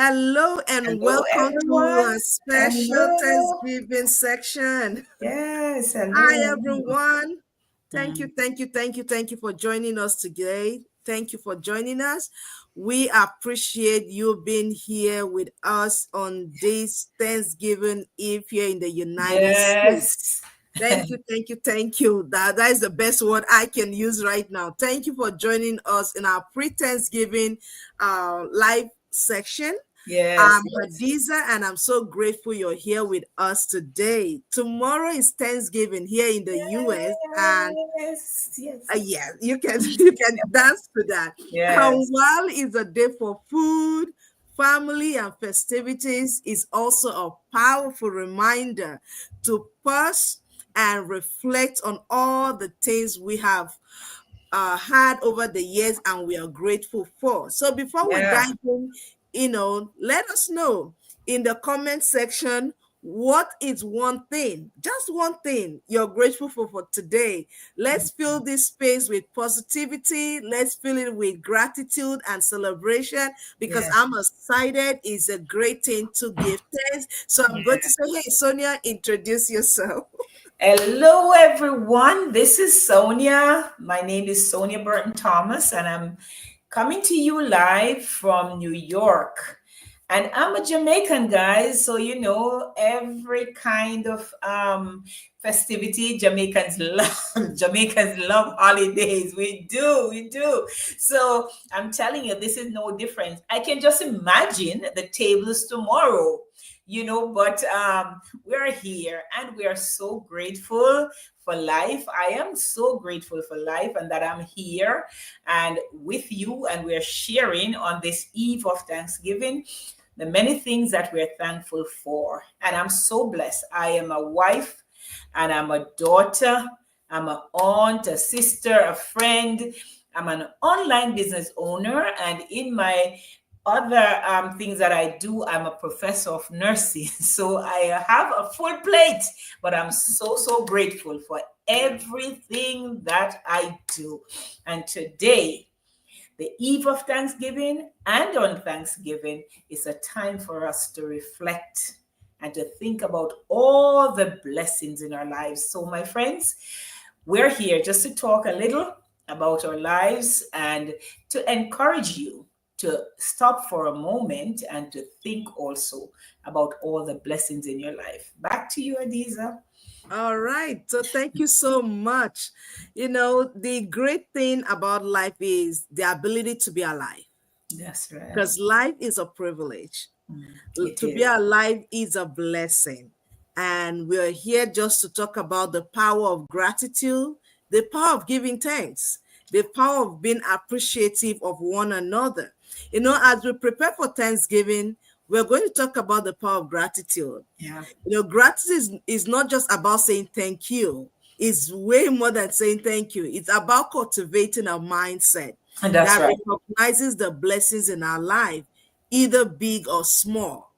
Hello and Hello, welcome to everyone. a special Hello. Thanksgiving section. Yes, hello, Hi, hello. everyone. Thank you, Mm. thank you, thank you, thank you for joining us today. Thank you for joining us. We appreciate you being here with us on this Thanksgiving Eve here in the United States. Yes. Thank you, thank you, thank you. That is the best word I can use right now. Thank you for joining us in our pre-Thanksgiving live section. Yes, I'm yes. Hadiza, and I'm so grateful you're here with us today. Tomorrow is Thanksgiving here in the US, and Yes, yes. yeah, you can you can dance to that. And Yes. while it's a day for food, family, and festivities, is also a powerful reminder to pause and reflect on all the things we have had over the years and we are grateful for. So before we Yeah. dive in, let us know in the comment section what is one thing, just one thing you're grateful for today. Let's fill this space with positivity. Let's fill it with gratitude and celebration because Yeah. I'm excited. It's a great thing to give thanks. So I'm going to Yeah. say, hey, Sonia, introduce yourself. Hello, everyone. This is Sonia. My name is Sonia Burton Thomas, and I'm coming to you live from New York. And I'm a Jamaican, guys. So, every kind of festivity, Jamaicans love. Jamaicans love holidays. We do. So, I'm telling you, this is no different. I can just imagine the tables tomorrow. But we're here and we are so grateful for life. I am so grateful for life and that I'm here and with you, and we're sharing on this eve of Thanksgiving the many things that we're thankful for. And I'm so blessed. I am a wife and I'm a daughter, I'm an aunt, a sister, a friend. I'm an online business owner, and in my other things that I do, I'm a professor of nursing. So I have a full plate, but I'm so grateful for everything that I do. And today, the eve of Thanksgiving and on Thanksgiving is a time for us to reflect and to think about all the blessings in our lives. So, my friends, we're here just to talk a little about our lives and to encourage you to stop for a moment and to think also about all the blessings in your life. Back to you, Adiza. All right. So thank you so much. The great thing about life is the ability to be alive That's right. because life is a privilege. It To be is. alive is a blessing. And we're here just to talk about the power of gratitude, the power of giving thanks, the power of being appreciative of one another. As we prepare for Thanksgiving, we're going to talk about the power of gratitude. Yeah. Gratitude is not just about saying thank you. It's way more than saying thank you. It's about cultivating a mindset And that's that right. recognizes the blessings in our life, either big or small.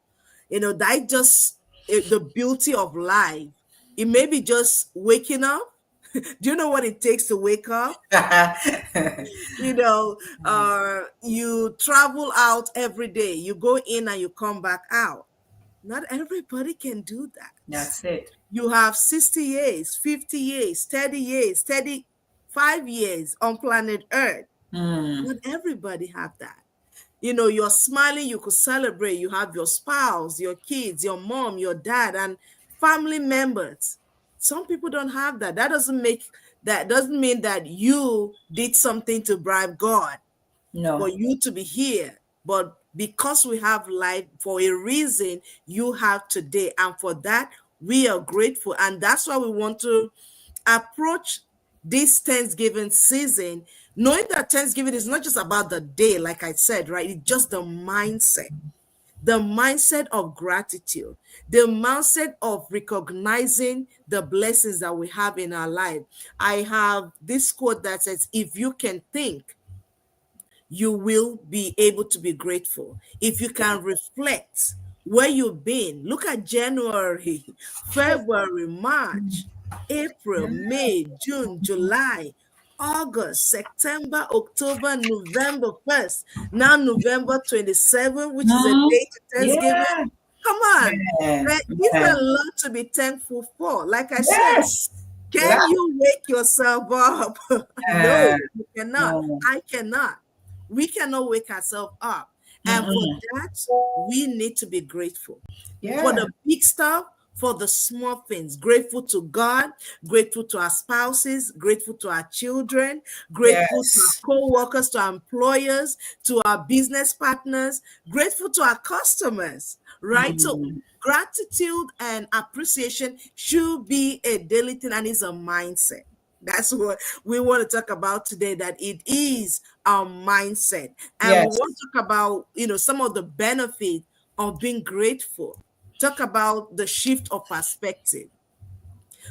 That just the beauty of life. It may be just waking up. Do you know what it takes to wake up? you know you travel out every day, you go in and you come back out. Not everybody can do that. That's it. You have 60 years, 50 years, 30 years, 35 years on planet Earth. Mm. Not everybody have that. You're smiling, you could celebrate. You have your spouse, your kids, your mom, your dad, and family members. Some people don't have that. That doesn't mean that you did something to bribe God for No. you to be here. But because we have life for a reason, you have today. And for that, we are grateful. And that's why we want to approach this Thanksgiving season, knowing that Thanksgiving is not just about the day, like I said, right? It's just the mindset of gratitude, the mindset of recognizing the blessings that we have in our life. I have this quote that says, if you can think, you will be able to be grateful. If you can reflect where you've been, look at January, February, March, April, May, June, July, August, September, October, November 1st, now November 27th, which is a day to Thanksgiving. Yeah. Come on. Yeah. It's Yeah. a lot to be thankful for. Like I said, Yes. can you wake yourself up? No, you cannot. No. I cannot. We cannot wake ourselves up. And for Mm-mm. that, we need to be grateful. For Yeah. the big stuff, for the small things. Grateful to God, grateful to our spouses, grateful to our children, grateful to our Yes. co-workers, to our employers, to our business partners, grateful to our customers, right? So Mm. gratitude and appreciation should be a daily thing, and is a mindset. That's what we want to talk about today, that it is our mindset. And we Yes. want to talk about, some of the benefits of being grateful. Talk about the shift of perspective.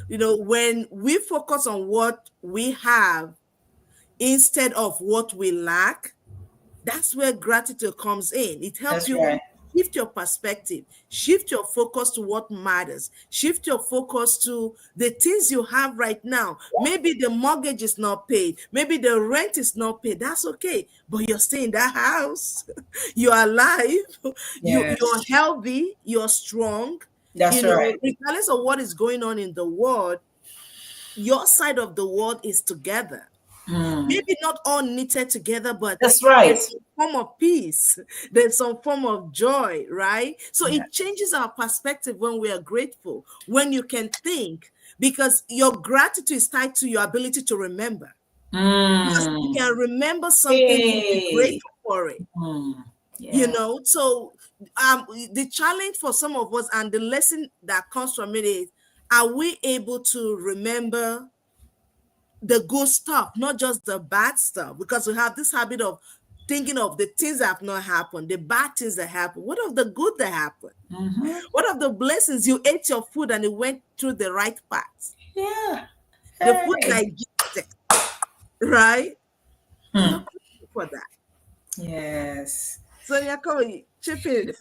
When we focus on what we have instead of what we lack, that's where gratitude comes in. It helps That's you right. shift your perspective, shift your focus to what matters, shift your focus to the things you have right now. Maybe the mortgage is not paid, maybe the rent is not paid. That's okay, but you're still in that house. You're alive. You're Yes. healthy. You're strong. That's right. Regardless of what is going on in the world, your side of the world is together. Mm. Maybe not all knitted together, but That's right. there's some form of peace, there's some form of joy, right? So Yeah. it changes our perspective when we are grateful, when you can think, because your gratitude is tied to your ability to remember. Because if you Mm. can remember something, you'll be Hey. grateful for it. Mm. Yeah. So the challenge for some of us, and the lesson that comes from it, is, are we able to remember the good stuff, not just the bad stuff? Because we have this habit of thinking of the things that have not happened, the bad things that happen. What of the good that happened? Mm-hmm. What of the blessings? You ate your food and it went through the right path. Yeah. The food Hey. digested, right? We are Hmm. grateful for that. Yes. So Nyako, chip in.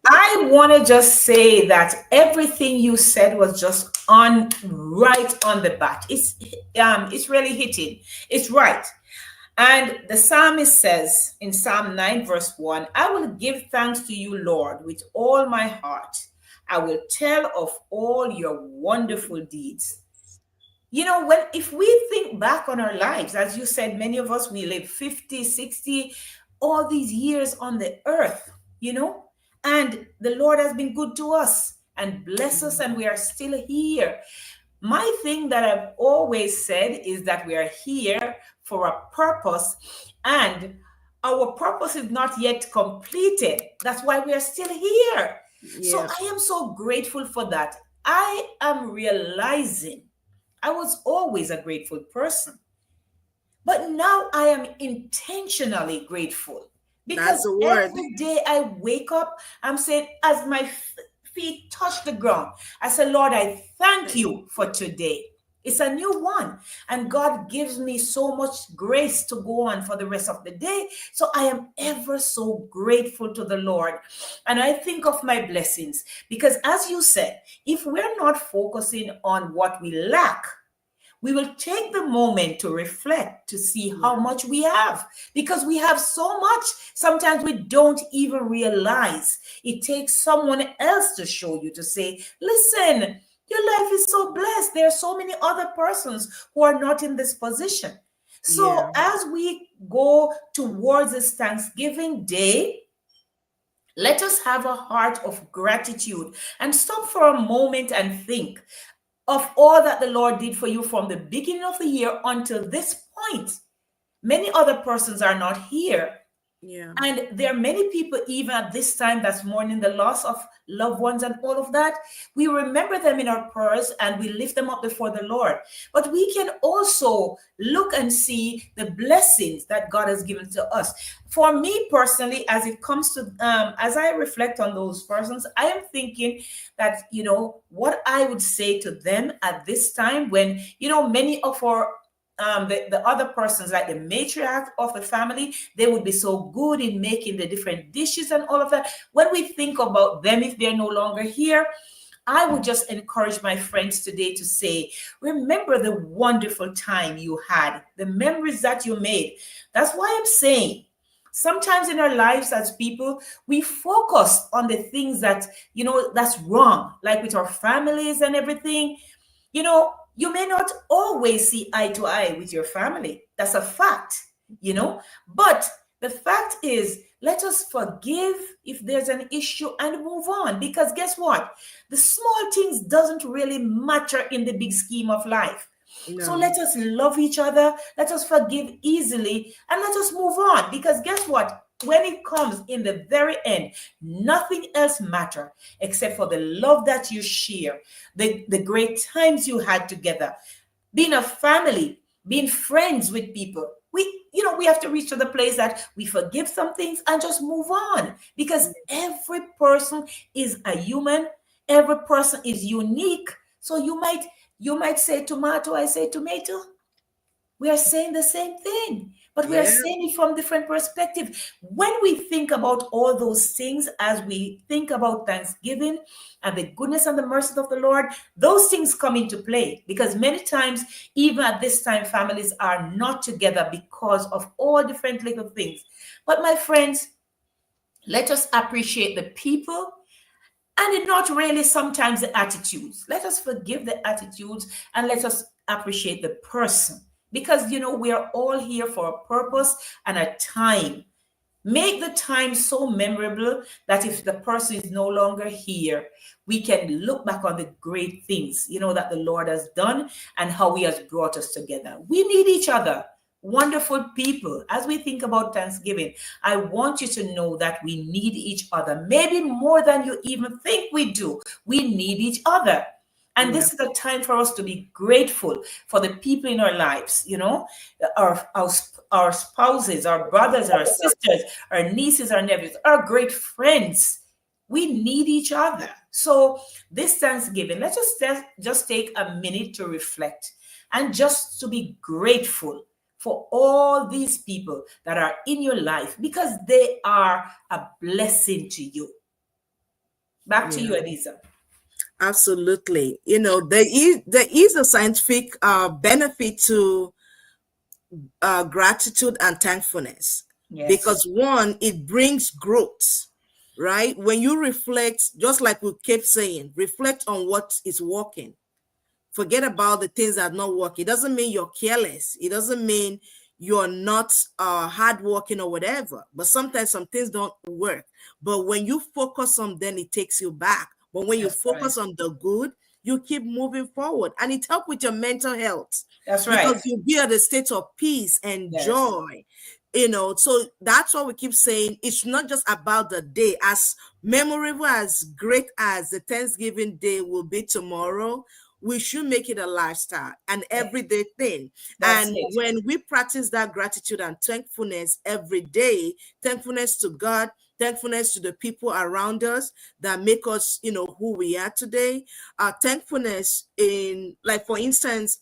I want to just say that everything you said was just right on the bat. It's really hitting. It's right. And the psalmist says in Psalm 9, verse 1, I will give thanks to you, Lord, with all my heart. I will tell of all your wonderful deeds. If we think back on our lives, as you said, many of us, we live 50, 60, all these years on the earth, and the Lord has been good to us and bless us, and we are still here. My thing that I've always said is that we are here for a purpose, and our purpose is not yet completed. That's why we are still here. So Yeah. I am so grateful for that. I am realizing I was always a grateful person, but now I am intentionally grateful That's because the word. every day I wake up, I'm saying, as my feet touch the ground, I say, Lord, I thank you for today. It's a new one. And God gives me so much grace to go on for the rest of the day. So I am ever so grateful to the Lord. And I think of my blessings because, as you said, if we're not focusing on what we lack, we will take the moment to reflect to see how much we have, because we have so much. Sometimes we don't even realize. It takes someone else to show you, to say, listen, your life is so blessed. There are so many other persons who are not in this position. So Yeah. as we go towards this Thanksgiving Day, let us have a heart of gratitude and stop for a moment and think of all that the Lord did for you from the beginning of the year until this point. Many other persons are not here. Yeah. And there are many people, even at this time, that's mourning the loss of loved ones and all of that. We remember them in our prayers and we lift them up before the Lord. But we can also look and see the blessings that God has given to us. For me personally, as it comes to, as I reflect on those persons, I am thinking that, what I would say to them at this time when, many of our the other persons, like the matriarch of the family, they would be so good in making the different dishes and all of that. When we think about them, if they're no longer here, I would just encourage my friends today to say, remember the wonderful time you had, the memories that you made. That's why I'm saying, sometimes in our lives as people, we focus on the things that, that's wrong, like with our families and everything. You may not always see eye to eye with your family. That's a fact, but the fact is, let us forgive if there's an issue and move on, because guess what? The small things doesn't really matter in the big scheme of life. So No. let us love each other, let us forgive easily, and let us move on, because guess what? When it comes in the very end, nothing else matter except for the love that you share, the great times you had together, being a family, being friends with people. We have to reach to the place that we forgive some things and just move on, because every person is a human, every person is unique. So you might say tomato, I say tomato. We are saying the same thing, but we are Yeah. saying it from different perspective. When we think about all those things, as we think about Thanksgiving and the goodness and the mercy of the Lord, those things come into play, because many times, even at this time, families are not together because of all different little things. But my friends, let us appreciate the people, and it not really sometimes the attitudes. Let us forgive the attitudes and let us appreciate the person, because we are all here for a purpose and a time. Make the time so memorable that if the person is no longer here, we can look back on the great things, that the Lord has done and how He has brought us together. We need each other, wonderful people. As we think about Thanksgiving, I want you to know that we need each other, maybe more than you even think we do. We need each other. And Yeah. this is a time for us to be grateful for the people in our lives, our spouses, our brothers, our sisters, our nieces, our nephews, our great friends. We need each other. So this Thanksgiving, let's just take a minute to reflect and just to be grateful for all these people that are in your life, because they are a blessing to you. Back to Yeah. you, Eliza. Absolutely. There is a scientific benefit to gratitude and thankfulness, Yes, because one, it brings growth, right? When you reflect, just like we kept saying, reflect on what is working. Forget about the things that are not working. It doesn't mean you're careless. It doesn't mean you're not hardworking or whatever. But sometimes some things don't work. But when you focus on them, it takes you back. But when you that's right. focus on the good, you keep moving forward. And it helps with your mental health, That's right. because you'll be at a state of peace and Yes, joy. So that's why we keep saying it's not just about the day. As memorable, as great as the Thanksgiving day will be tomorrow, we should make it a lifestyle, an everyday thing. that's And it. when we practice that gratitude and thankfulness every day, thankfulness to God, thankfulness to the people around us that make us, who we are today, thankfulness in, like, for instance,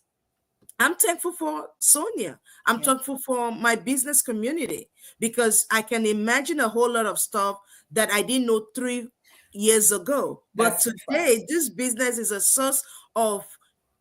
I'm thankful for Sonia. I'm Yeah, thankful for my business community, because I can imagine a whole lot of stuff that I didn't know 3 years ago. But that's a fact. today, this business is a source of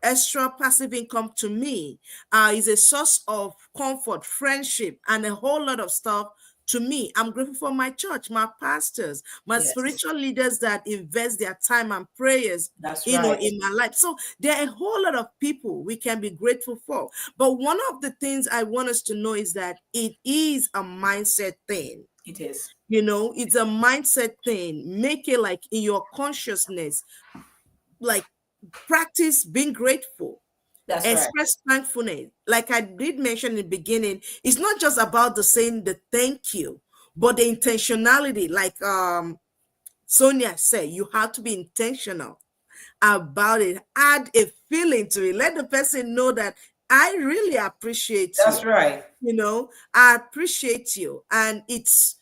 extra passive income to me, is a source of comfort, friendship, and a whole lot of stuff to me. I'm grateful for my church, my pastors, my Yes, spiritual leaders that invest their time and prayers, that's right. in my life. So there are a whole lot of people we can be grateful for. But one of the things I want us to know is that it is a mindset thing. It is. It's a mindset thing. Make it like in your consciousness, like, practice being grateful, That's right. express thankfulness. Like I did mention in the beginning, it's not just about the saying the thank you, but the intentionality. Like Sonia said, you have to be intentional about it. Add a feeling to it. Let the person know that I really appreciate That's you. right. I appreciate you. And it's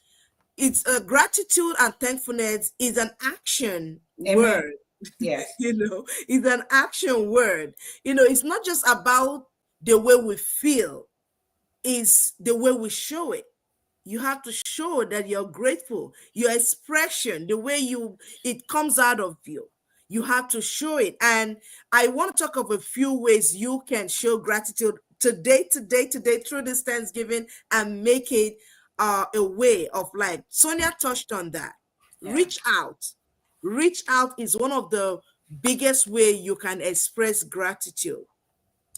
a gratitude and thankfulness is an action Amen. word. Yes, It's an action word. It's not just about the way we feel, it's the way we show it. You have to show that you're grateful. Your expression, the way it comes out of you. You have to show it. And I want to talk of a few ways you can show gratitude today through this Thanksgiving and make it a way of life. Sonia touched on that. Yeah. Reach out. Reach out is one of the biggest way you can express gratitude.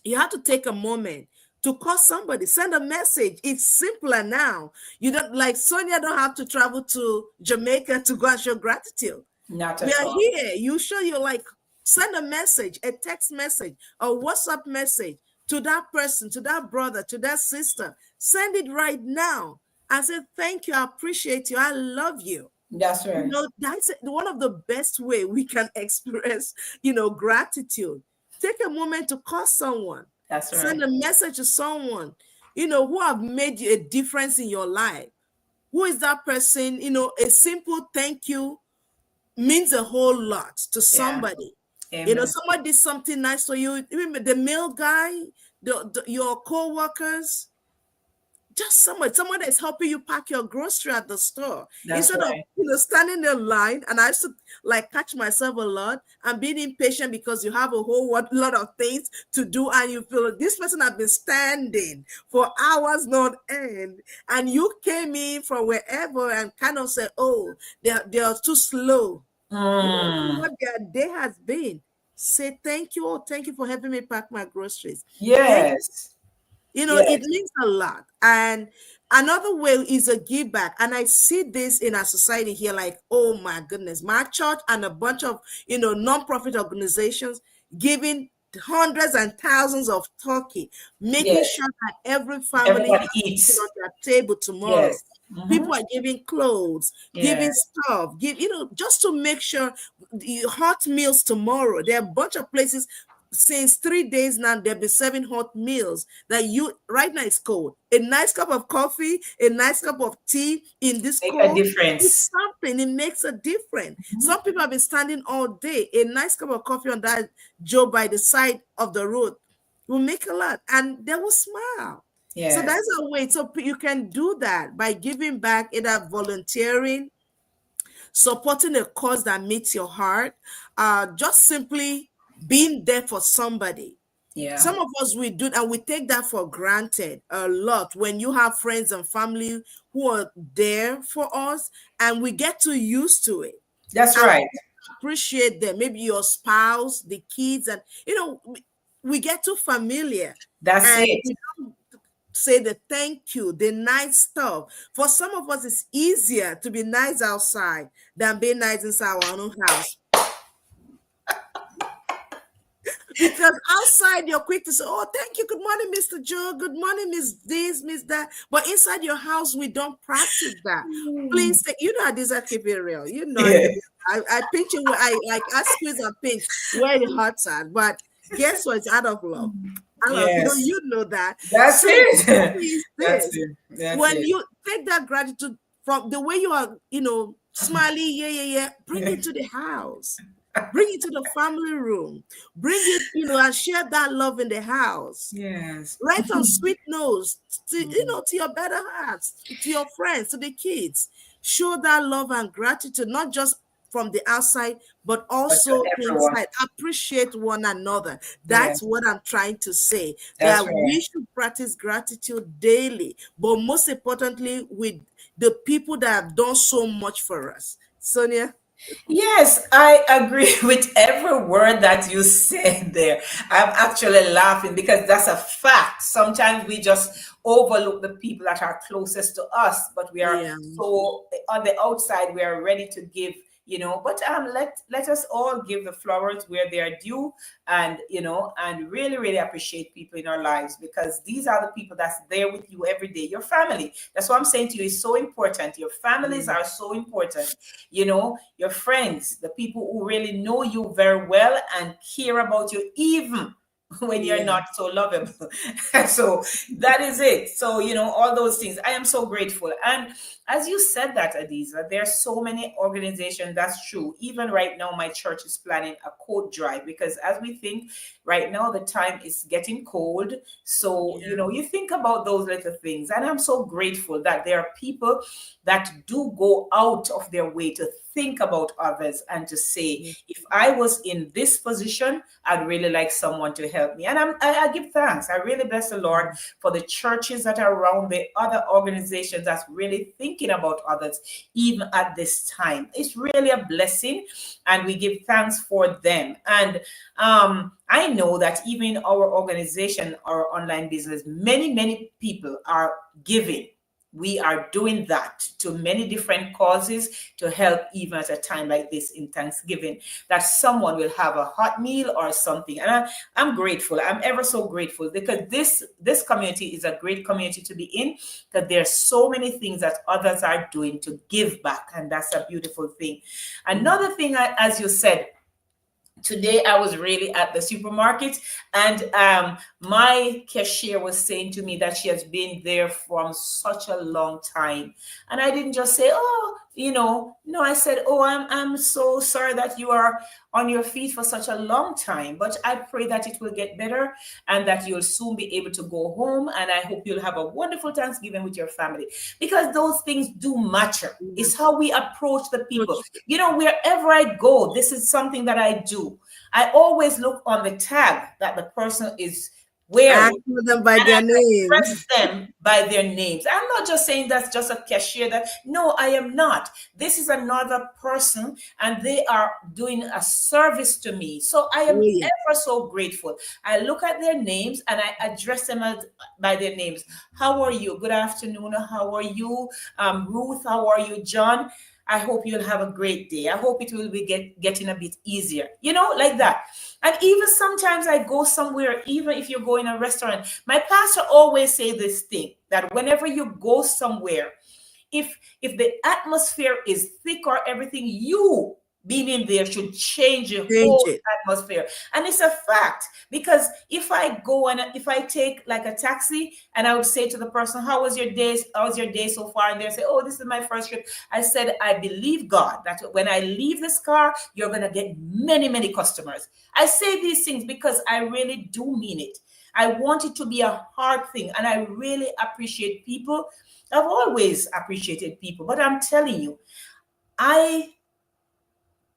You have to take a moment to call somebody, send a message. It's simpler now. You don't, like Sonia, don't have to travel to Jamaica to go and show gratitude. Not We at are all. here. You show you like send a message, a text message, a WhatsApp message to that person, to that brother, to that sister. Send it right now and say, thank you, I appreciate you, I love you. That's You right. know, that's one of the best way we can express, gratitude. Take a moment to call someone, That's right. send a message to someone, who have made you a difference in your life. Who is that person? A simple thank you means a whole lot to Yeah. somebody. Amen. Somebody did something nice for you. Remember the mail guy, your co-workers, just someone that's helping you pack your grocery at the store. That's Instead of right. standing in line, and I used to like catch myself a lot and being impatient because you have a whole lot of things to do, and you feel this person has been standing for hours not end, and you came in from wherever and kind of said, oh, they're too slow. No matter Mm. what their day has been, say thank you. Oh, thank you for helping me pack my groceries. Thank Yes. it Yes. means a lot. And another way is a give back. And I see this in our society here, like, oh my goodness, my church and a bunch of, non-profit organizations giving hundreds and thousands of turkey, making Yes. sure that every family Everybody has food on eats. their table tomorrow. Yes. Hmm. People are giving clothes, Yeah. giving stuff, just to make sure the hot meals tomorrow. There are a bunch of places since 3 days now, they'll be serving hot meals that you right now it's cold. A nice cup of coffee, a nice cup of tea in this Make a cold, it's difference. something. It makes a difference. Mhm. Some people have been standing all day. A nice cup of coffee on that Joe by the side of the road will make a lot, and they will smile. So Yes. that's a way. So you can do that by giving back, either volunteering, supporting a cause that meets your heart, just simply being there for somebody. Yeah. Some of us we do, and we take that for granted a lot when you have friends and family who are there for us, and we get too used to it. That's And right. we appreciate them, maybe your spouse, the kids, and we get too familiar, That's and it. we don't say the thank you, the nice stuff. For some of us, it's easier to be nice outside than being nice inside our own house. Because outside you're quick to say, oh, thank you, good morning, Mr. Joe, good morning, Miss this, Miss that. But inside your house, we don't practice that. Mm. Please, I desire keep it real. Yeah. I pinch it where I squeeze and pinch where it hurts at. But guess what? It's out of love. I love you. Yes. You know that. That's So it. is That's this. it. That's When it. you take that gratitude from the way you are, smiley, yeah, bring it to the house. Bring it to the family room. Bring it, and share that love in the house. Yes. Write on sweet notes to, Mm. to your better hearts, to your friends, to the kids. Show that love and gratitude, not just from the outside, but But to also everyone. inside. Appreciate one another. Yeah. That's what I'm trying to say. That's That right. we should practice gratitude daily, but most importantly, with the people that have done so much for us. Sonia? Yes, I agree with every word that you said there. I'm actually laughing because that's a fact. Sometimes we just overlook the people that are closest to us, but we are Yeah. so on the outside, we are ready to give, but let us all give the flowers where they are due, and and really, really appreciate people in our lives, because these are the people that's there with you every day. Your family. That's what I'm saying to you is so important. Your families Mm. are so important. Your friends, the people who really know you very well and care about you, even when you're Yeah. not so lovable. So that is it. So, all those things. I am so grateful. And as you said that, Adiza, there are so many organizations. That's true. Even right now, my church is planning a coat drive because as we think right now, the time is getting cold. So, Yeah. you think about those little things. And I'm so grateful that there are people that do go out of their way to think about others and to say, Yeah. if I was in this position, I'd really like someone to help me. And I give thanks. I really bless the Lord for the churches that are around, the other organizations that's really thinking about others, even at this time. It's really a blessing, and we give thanks for them. And I know that even in our organization, our online business, many people are giving. We are doing that to many different causes to help even at a time like this in Thanksgiving, that someone will have a hot meal or something. And I'm grateful. I'm ever so grateful because this community is a great community to be in, that there's so many things that others are doing to give back. And that's a beautiful thing. Another thing, as you said, today I was really at the supermarket, and my cashier was saying to me that she has been there from such a long time. And I didn't just say, oh, no, I said, oh, I'm so sorry that you are on your feet for such a long time, but I pray that it will get better and that you'll soon be able to go home. And I hope you'll have a wonderful Thanksgiving with your family, because those things do matter. It's how we approach the people. Wherever I go, this is something that I do. I always look on the tag that the person is I wearing, know them by and I their names. address them by their names. I'm not just saying that's just a cashier. No, I am not. This is another person, and they are doing a service to me. So I am Oh, yeah. ever so grateful. I look at their names and I address them by their names. How are you? Good afternoon. How are you? Ruth, how are you? John, I hope you'll have a great day. I hope it will be getting a bit easier, like that. And even sometimes I go somewhere, even if you go in a restaurant, my pastor always say this thing, that whenever you go somewhere, if the atmosphere is thick or everything, you being in there should change the Change whole it. atmosphere. And it's a fact, because if I go and if I take like a taxi and I would say to the person, how was your day so far? And they say, oh, this is my first trip. I said, I believe God that when I leave this car, you're going to get many customers. I say these things because I really do mean it. I want it to be a hard thing, and I really appreciate people. I've always appreciated people, but I'm telling you,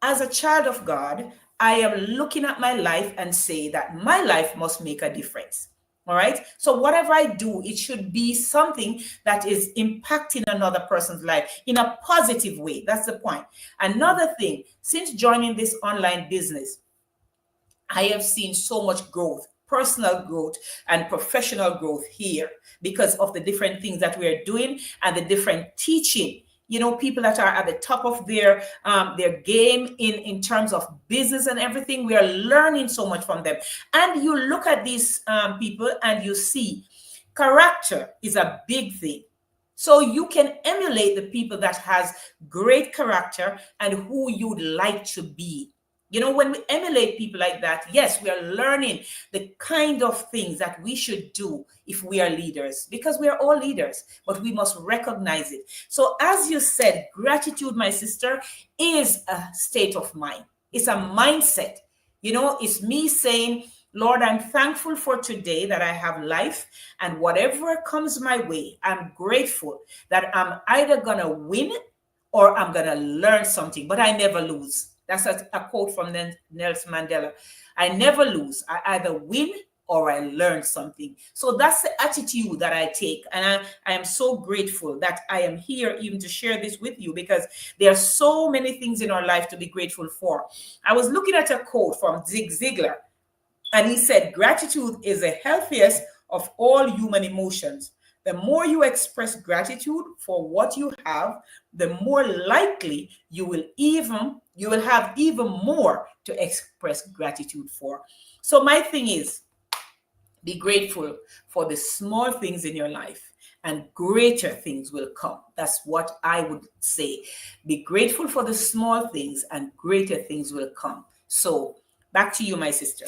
as a child of God, I am looking at my life and say that my life must make a difference. All right. So whatever I do, it should be something that is impacting another person's life in a positive way. That's the point. Another thing, since joining this online business, I have seen so much growth, personal growth and professional growth here, because of the different things that we are doing and the different teaching. People that are at the top of their game in terms of business and everything. We are learning so much from them. And you look at these people and you see character is a big thing. So you can emulate the people that has great character and who you'd like to be. When we emulate people like that, yes, we are learning the kind of things that we should do if we are leaders, because we are all leaders, but we must recognize it. So, as you said, gratitude, my sister, is a state of mind. It's a mindset. It's me saying, Lord, I'm thankful for today that I have life, and whatever comes my way, I'm grateful that I'm either going to win or I'm going to learn something, but I never lose. That's a quote from Nelson Mandela. I never lose. I either win or I learn something. So that's the attitude that I take. And I am so grateful that I am here even to share this with you, because there are so many things in our life to be grateful for. I was looking at a quote from Zig Ziglar, and he said, gratitude is the healthiest of all human emotions. The more you express gratitude for what you have, the more likely you will have even more to express gratitude for. So my thing is, be grateful for the small things in your life, and greater things will come. That's what I would say. Be grateful for the small things and greater things will come. So back to you, my sister.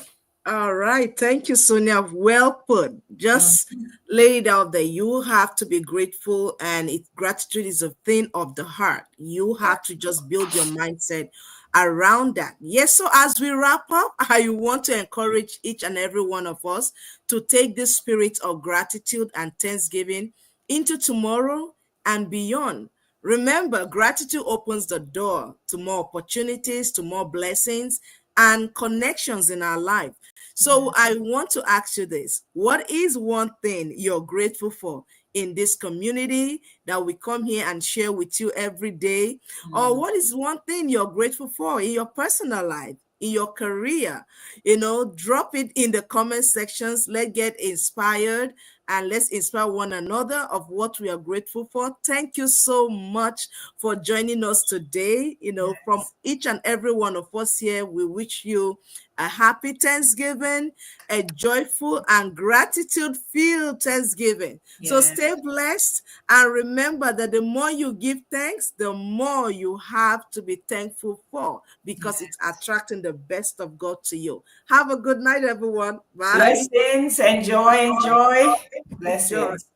All right. Thank you, Sonia. Well put. Just lay it out there. You have to be grateful, and gratitude is a thing of the heart. You have to just build your mindset around that. Yes. So as we wrap up, I want to encourage each and every one of us to take this spirit of gratitude and thanksgiving into tomorrow and beyond. Remember, gratitude opens the door to more opportunities, to more blessings, and connections in our life. So I want to ask you this. What is one thing you're grateful for in this community that we come here and share with you every day? Or what is one thing you're grateful for in your personal life, in your career? Drop it in the comment sections. Let's get inspired and let's inspire one another of what we are grateful for. Thank you so much for joining us today. From each and every one of us here, we wish you a happy Thanksgiving, a joyful and gratitude-filled Thanksgiving. So Yes. stay blessed and remember that the more you give thanks, the more you have to be thankful for because it's attracting the best of God to you. Have a good night, everyone. Bye. Blessings. Enjoy, enjoy. Enjoy. Blessings.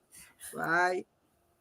Bye.